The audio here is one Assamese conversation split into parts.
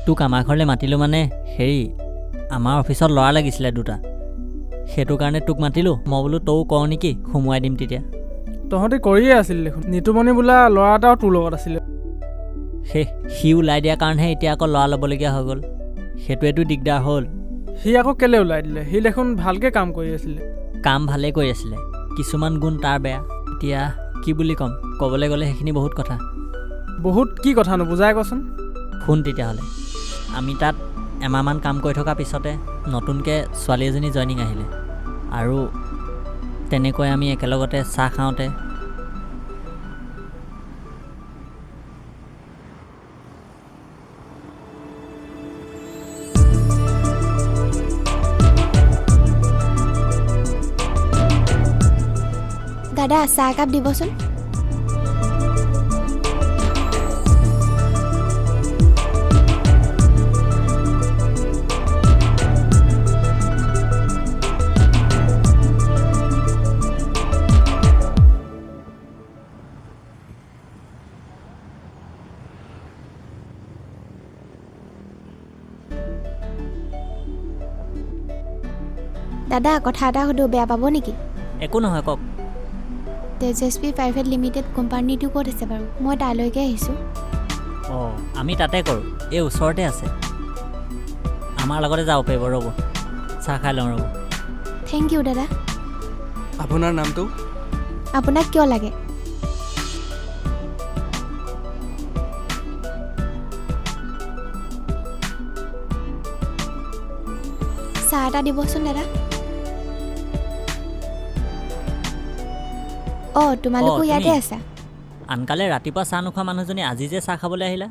তোক আমাৰ ঘৰলৈ মাতিলোঁ মানে হেৰি আমাৰ অফিচত ল'ৰা লাগিছিলে দুটা সেইটো কাৰণে তোক মাতিলোঁ মই বোলো তও কওঁ নেকি সোমোৱাই দিম তেতিয়া তহঁতে কৰিয়ে আছিল দেখোন নিতুমণি বোলা ল'ৰা এটাও তোৰ লগত আছিলে সি ওলাই দিয়াৰ কাৰণেহে এতিয়া আকৌ ল'ৰা ল'বলগীয়া হৈ গ'ল সেইটোৱেতো দিগদাৰ হ'ল সি আকৌ কেলে ওলাই দিলে সি দেখোন ভালকৈ কাম কৰি আছিলে কাম ভালেই কৰি আছিলে কিছুমান গুণ তাৰ বেয়া এতিয়া কি বুলি ক'ম ক'বলৈ গ'লে সেইখিনি বহুত কথা বহুত কি কথা নুবুজাই কচোন শুন তেতিয়াহ'লে আমি তাত এমাহমান কাম কৰি থকাৰ পিছতে নতুনকৈ ছোৱালী এজনী জইনিং আহিলে আৰু তেনেকৈ আমি একেলগতে চাহ খাওঁতে দাদা চাহ একাপ দিবচোন দাদা কথা এটা সুধো বেয়া পাব নেকি একো নহয় কওক তেজস্বী প্ৰাইভেট লিমিটেড কোম্পানীটো ক'ত আছে বাৰু মই তালৈকে আহিছোঁ অঁ আমি তাতে কৰোঁ এই ওচৰতে আছে আমাৰ লগতে যাব পাৰিব ৰ'ব চাহ খাই লওঁ ৰ'ব থেংক ইউ দাদা আপোনাৰ নামটো আপোনাক কিয় লাগে চাহ এটা দিবচোন দাদা অঁ তোমালোকো ইয়াতে আছা আনকালে ৰাতিপুৱা চাহ নোখোৱা মানুহজনী আজি যে চাহ খাবলৈ আহিলা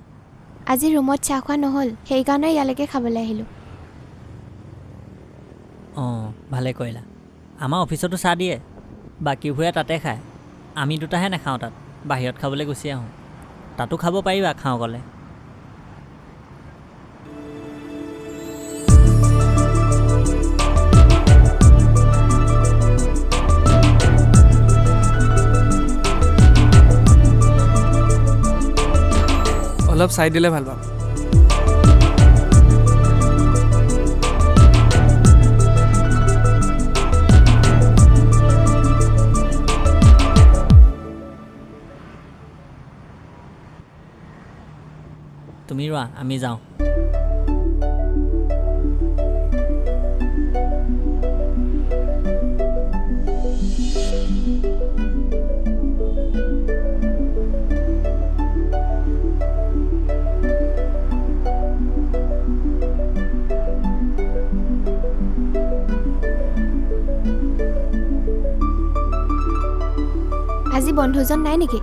আজি ৰুমত চাহ খোৱা নহ'ল সেইকাৰণে ইয়ালৈকে খাবলৈ আহিলোঁ অঁ ভালে কৰিলা আমাৰ অফিচতো চাহ দিয়ে বাকীবোৰে তাতে খায় আমি দুটাহে নাখাওঁ তাত বাহিৰত খাবলৈ গুচি আহোঁ তাতো খাব পাৰিবা খাওঁ ক'লে অলপ চাই দিলে ভাল পাম তুমি ৰোৱা আমি যাওঁ আজি বন্ধুজন নাই নেকি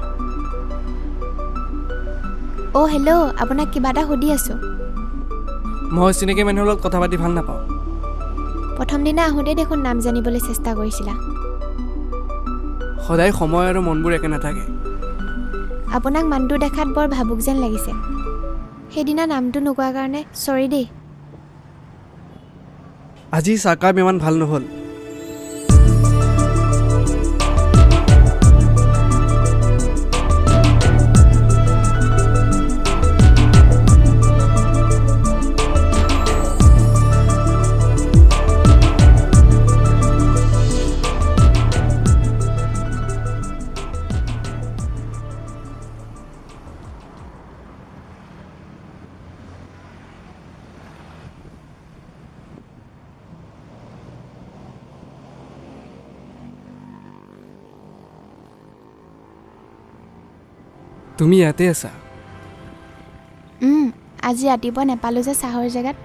অ' হেল্ল' আপোনাক কিবা এটা সুধি আছোঁ মই চিনাকি মানুহৰ লগত কথা পাতি ভাল নাপাওঁ প্ৰথম দিনা আহোঁতে দেখোন নাম জানিবলৈ চেষ্টা কৰিছিলা সদায় সময় আৰু মনবোৰ একে নাথাকে আপোনাক মানুহটো দেখাত বৰ ভাবুক যেন লাগিছে সেইদিনা নামটো নোকোৱাৰ কাৰণে চৰি দেই আজি চাহকাপ ইমান ভাল নহ'ল তুমি ইয়াতে আছা আজি ৰাতিপুৱা নেপালোঁ যে চাহৰ জেগাত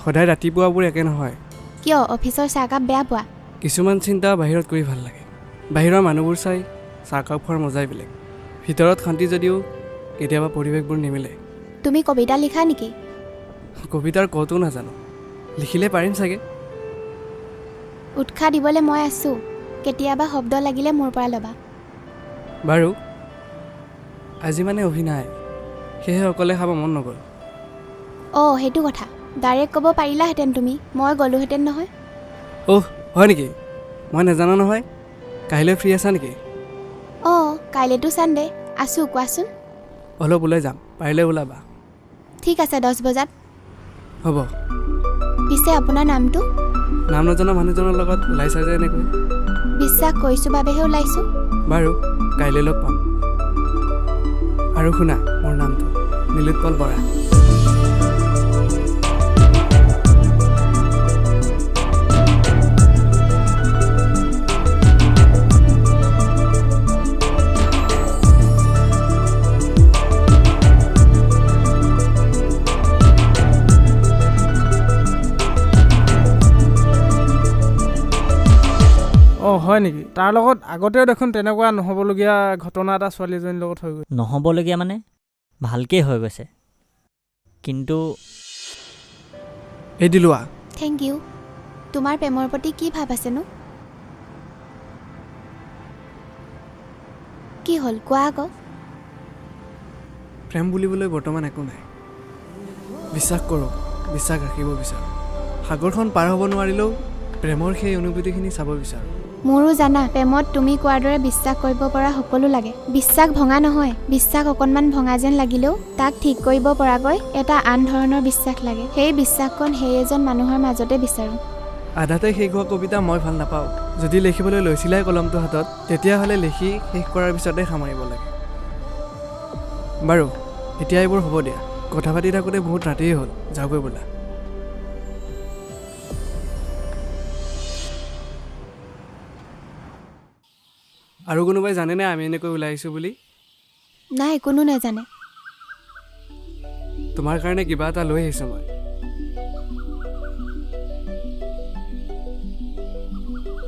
সদায় ৰাতিপুৱাবোৰ একে নহয় কিয় অফিচৰ চাহকাপ বেয়া পোৱা কিছুমান চিন্তা বাহিৰত কৰি ভাল লাগে বাহিৰৰ মানুহবোৰ চাই চাহকাপ খোৱাৰ মজাই বেলেগ ভিতৰত শান্তি যদিও কেতিয়াবা পৰিৱেশবোৰ নিমিলে তুমি কবিতা লিখা নেকি কবিতাৰ কতো নাজানো লিখিলে পাৰিম চাগে উৎসাহ দিবলৈ মই আছোঁ কেতিয়াবা শব্দ লাগিলে মোৰ পৰা ল'বা বাৰু আজি মানে অভিনয় সেয়ে অকলে খাব মন নগ'ল অঁ সেইটো কথা ডাইৰেক্ট ক'ব পাৰিলাহেঁতেন তুমি মই গ'লোহেঁতেন নহয় অহ হয় নেকি মই নাজানো নহয় কাইলৈ ফ্ৰী আছা নেকি অঁ কাইলৈতো ছানডে আছোঁ কোৱাচোন অলপ ওলাই যাম পাৰিলে ওলাবা ঠিক আছে 10 বজাত হ'ব। পিছে আপোনাৰ নামটো? নাম নজনা মানুহজনৰ লগত ওলাইছা যে এনেকৈ। বিশ্বাস কৰিছোঁ বাবেহে ওলাইছোঁ। বাৰু কাইলৈ লগ পাম। আৰু শুনা, মোৰ নামটো নীলোৎপল বৰা। হয় নেকি? তাৰ লগত আগতেও দেখোন তেনেকুৱা নহ'বলগীয়া ঘটনা এটা ছোৱালীজনীৰ লগত হৈ গ'ল। নহ'বলগীয়া মানে ভালকেই হৈ গৈছে, কিন্তু এই দিলোৱা। Thank U. তোমাৰ প্ৰেমৰ প্ৰতি কি ভাৱ আছেনো? কি হ'ল কোৱা আকৌ। প্ৰেম বুলিবলৈ বৰ্তমান একো নাই। বিশ্বাস কৰোঁ, বিশ্বাস ৰাখিব বিচাৰোঁ। সাগৰখন পাৰ হ'ব নোৱাৰিলেও প্ৰেমৰ সেই অনুভূতিখিনি চাব বিচাৰোঁ। মোৰো জানা, প্ৰেমত তুমি কোৱাৰ দৰে বিশ্বাস কৰিব পৰা সকলো লাগে। বিশ্বাস ভঙা নহয়, বিশ্বাস অকণমান ভঙা যেন লাগিলেও তাক ঠিক কৰিব পৰাকৈ এটা আন ধৰণৰ বিশ্বাস লাগে। সেই বিশ্বাসখন সেই এজন মানুহৰ মাজতে বিচাৰোঁ। আধাতে শেষ হোৱা কবিতা মই ভাল নাপাওঁ। যদি লিখিবলৈ লৈছিলাই কলমটো হাতত, তেতিয়াহ'লে লিখি শেষ কৰাৰ পিছতে সামৰিব লাগে। বাৰু এতিয়া এইবোৰ হ'ব দিয়া। কথা পাতি থাকোঁতে বহুত ৰাতিয়ে হ'ল, যাওঁগৈ বোলা। আৰু কোনোবাই জানেনে আমি এনেকৈ ওলাই আহিছোঁ বুলি? নাই, কোনো নাজানে। তোমাৰ কাৰণে কিবা এটা লৈ আহিছোঁ মই।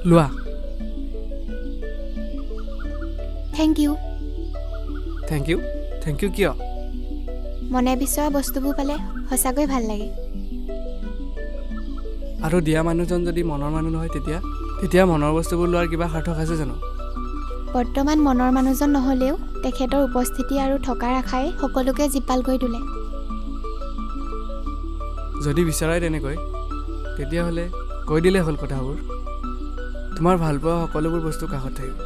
লোৱা। Thank you. Thank you? Thank you কিয়? মনে বিচৰা বস্তুবোৰ পালে সঁচাকৈ ভাল লাগে। আৰু দিয়া মানুহজন যদি মনৰ মানুহ নহয়, তেতিয়া মনৰ বস্তুবোৰ লোৱাৰ কিবা সাৰ্থক আছে জানো? বৰ্তমান মনৰ মানুহজন নহ'লেও তেখেতৰ উপস্থিতি আৰু থকাৰ আশাই সকলোকে জীপাল কৰি তোলে। যদি বিচৰাই তেনেকৈ, তেতিয়াহ'লে কৈ দিলে হ'ল কথাবোৰ। তোমাৰ ভালপোৱা সকলোবোৰ বস্তু কাষত থাকিব।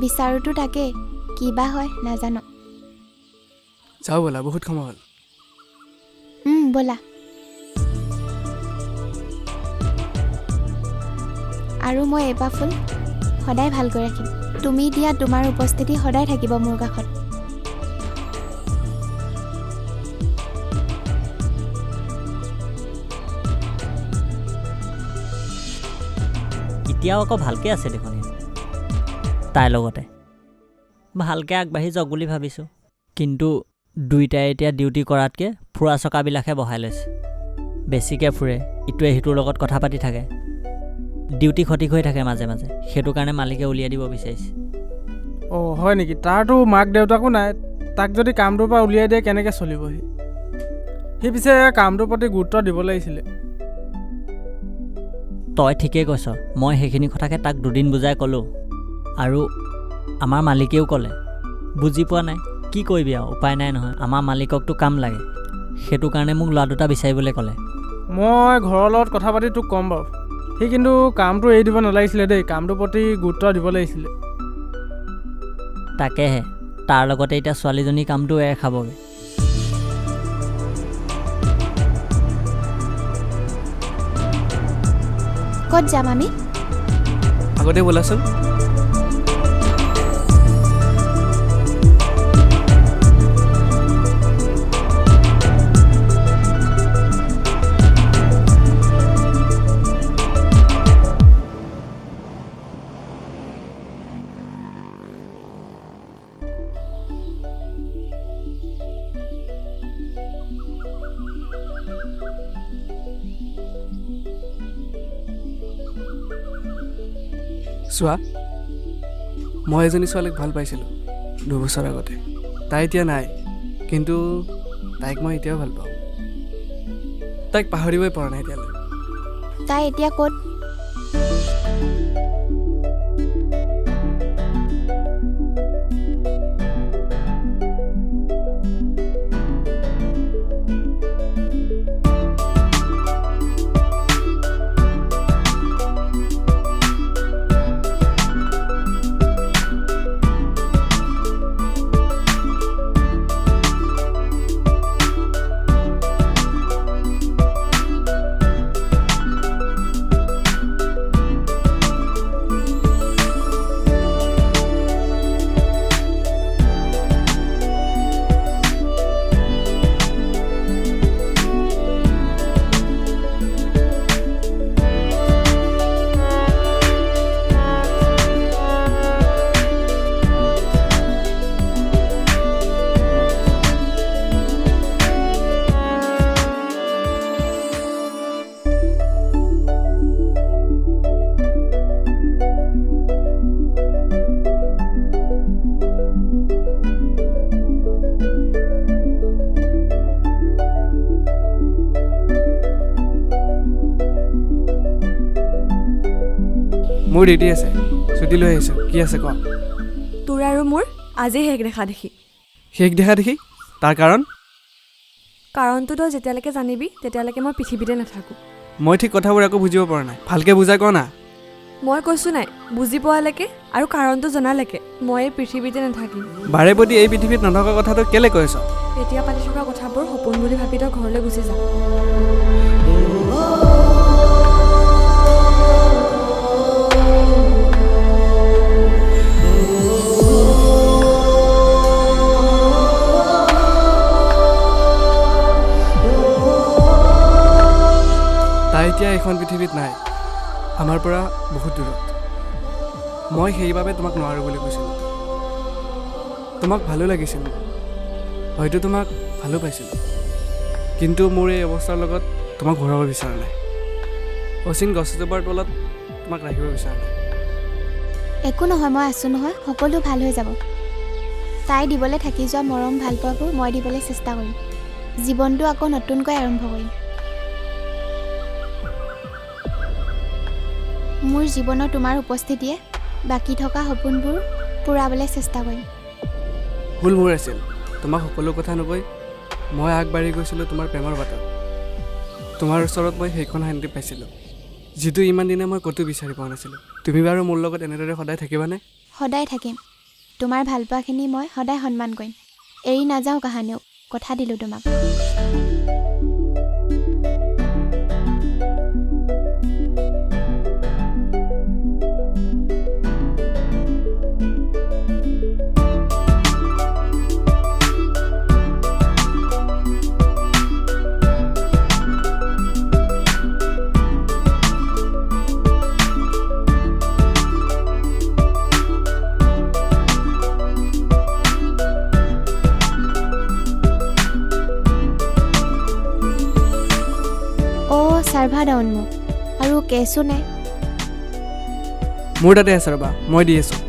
বিচাৰোঁতো তাকেই, কি বা হয় নাজানো। যাওঁ ব'লা, বহুত সময় হ'ল। ব'লা। আৰু মই এপাহ ফুল সদায় ভালকৈ ৰাখিম। তুমি দিয়া তোমাৰ উপস্থিতি সদায় থাকিব মোৰ কাষত। এতিয়াও আকৌ ভালকৈ আছে দেখোন তাইৰ লগতে। ভালকৈ আগবাঢ়ি যাওক বুলি ভাবিছোঁ, কিন্তু দুইটাই এতিয়া ডিউটি কৰাতকৈ ফুৰা চকাবিলাকহে বহাই লৈছে। বেছিকৈ ফুৰে, ইটোৱে সিটোৰ লগত কথা পাতি থাকে, ডিউটি ক্ষতি হৈ থাকে মাজে মাজে। সেইটো কাৰণে মালিকে উলিয়াই দিব বিচাৰিছে। হয় নেকি? তাৰতো মাক দেউতাকো নাই। তাক যদি কামটোৰ পৰা উলিয়াই দিয়ে কেনেকৈ চলিবহি? সি পিছে কামটোৰ প্ৰতি গুৰুত্ব দিব লাগিছিলে। তই ঠিকেই কৈছ। মই সেইখিনি কথাকে তাক দুদিন বুজাই ক'লোঁ, আৰু আমাৰ মালিকেও ক'লে। বুজি পোৱা নাই, কি কৰিবি আৰু, উপায় নাই নহয়। আমাৰ মালিককতো কাম লাগে, সেইটো কাৰণে মোক ল'ৰা দুটা বিচাৰিবলৈ ক'লে। মই ঘৰৰ লগত কথা পাতি তোক ক'ম বাৰু। সি কিন্তু কামটো এৰি দিব নালাগিছিলে দেই, কামটোৰ প্ৰতি গুৰুত্ব দিব লাগিছিলে। তাকেহে, তাৰ লগতে এতিয়া ছোৱালীজনী কামটো এৰ খাবগৈ। ক'ত যাম আমি? আগতে ব'লাচোন। চোৱা, মই এজনী ছোৱালীক ভাল পাইছিলোঁ 2 বছৰ আগতে। তাই এতিয়া নাই, কিন্তু তাইক মই এতিয়াও ভাল পাওঁ। তাইক পাহৰিবই পৰা নাই এতিয়ালৈ। তাই এতিয়া ক'ত? মোৰ ডিউটি আছে, ছুটি লৈ আহিছোঁ। কি আছে ক? তোৰ আৰু মোৰ আজি শেষ দেখা দেখি। শেষ দেখা দেখি? তাৰ কাৰণটো তই যেতিয়ালৈকে জানিবি তেতিয়ালৈকে মই পৃথিৱীতে নাথাকোঁ। মই ঠিক কথাবোৰ একো বুজিব পৰা নাই, ভালকৈ বুজাই ক না। মই কৈছোঁ নাই, বুজি পোৱালৈকে আৰু কাৰণটো জনালৈকে মই এই পৃথিৱীতে নাথাকিম। বাৰে প্ৰতি এই পৃথিৱীত নথকা কথাটো কেলৈ কৈছ? এতিয়া পাতি থকা কথাবোৰ সপোন বুলি ভাবি তই ঘৰলৈ গুচি যা। তাই এতিয়া এইখন পৃথিৱীত নাই, আমাৰ পৰা বহুত দূৰত। মই সেইবাবে তোমাক নোৱাৰোঁ বুলি কৈছিলোঁ। তোমাক ভালো লাগিছিল, হয়তো তোমাক ভালো পাইছিলোঁ, কিন্তু মোৰ এই অৱস্থাৰ লগত তোমাক ঘূৰাব বিচৰা নাই। অচিন গছ এজোপাৰ তলত তোমাক ৰাখিব বিচৰা নাই। একো নহয়, মই আছোঁ নহয়, সকলো ভাল হৈ যাব। তাই দিবলৈ থাকি যোৱা মৰম ভাল পোৱাবোৰ মই দিবলৈ চেষ্টা কৰিম। জীৱনটো আকৌ নতুনকৈ আৰম্ভ কৰিম। মোৰ জীৱনত তোমাৰ উপস্থিতিয়ে বাকী থকা সপোনবোৰ পূৰাবলৈ চেষ্টা কৰিম। ভুল মোৰ আছিল, তোমাক সকলো কথা নকৈ মই আগবাঢ়ি গৈছিলোঁ তোমাৰ প্ৰেমৰ বাটত। তোমাৰ ওচৰত মই সেইখন শান্তি পাইছিলোঁ, যিটো ইমান দিনে মই ক'তো বিচাৰি পোৱা নাছিলোঁ। তুমি বাৰু মোৰ লগত এনেদৰে সদায় থাকিবানে? সদায় থাকিম। তোমাৰ ভালপোৱাখিনি মই সদায় সন্মান কৰিম। এৰি নাযাওঁ কাহানিও, কথা দিলোঁ তোমাক। চাৰ্ভা ডাউন মোক আৰু কেছো নাই। মোৰ তাতে আছে ৰ'বা, মই দি আছোঁ।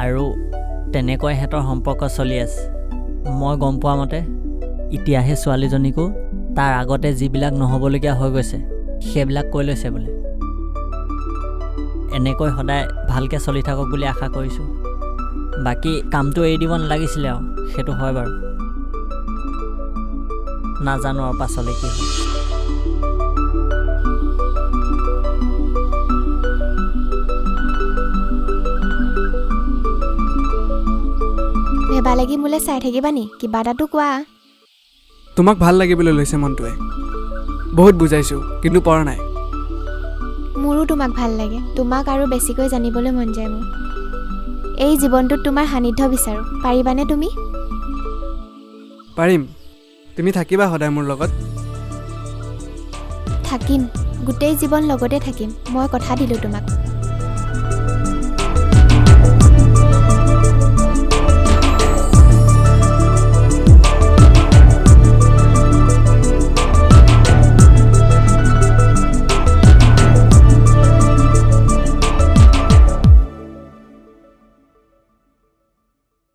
আৰু তেনেকৈ সিহঁতৰ সম্পৰ্ক চলি আছে। মই গম পোৱা মতে এতিয়াহে ছোৱালীজনীকো তাৰ আগতে যিবিলাক নহ'বলগীয়া হৈ গৈছে সেইবিলাক কৈ লৈছে বোলে। এনেকৈ সদায় ভালকৈ চলি থাকক বুলি আশা কৰিছোঁ। বাকী কামটো এৰি দিব নালাগিছিলে আৰু, সেইটো হয় বাৰু। নাজানো আৰু পাছলৈ কি হয়। ভেবা লাগি মোলৈ চাই থাকিবা নি? কিবা এটাতো কোৱা। তোমাক ভাল লাগিবলৈ লৈছে মনটোৱে। বহুত বুজাইছোঁ কিন্তু পৰা নাই। মোৰো তোমাক ভাল লাগে, তোমাক আৰু বেছিকৈ জানিবলৈ মন যায় মোৰ। এই জীৱনটোত তোমাৰ সান্নিধ্য বিচাৰোঁ, পাৰিবানে তুমি? পাৰিম। তুমি থাকিবা সদায় মোৰ লগত? থাকিম, গোটেই জীৱন লগতে থাকিম, মই কথা দিলোঁ তোমাক।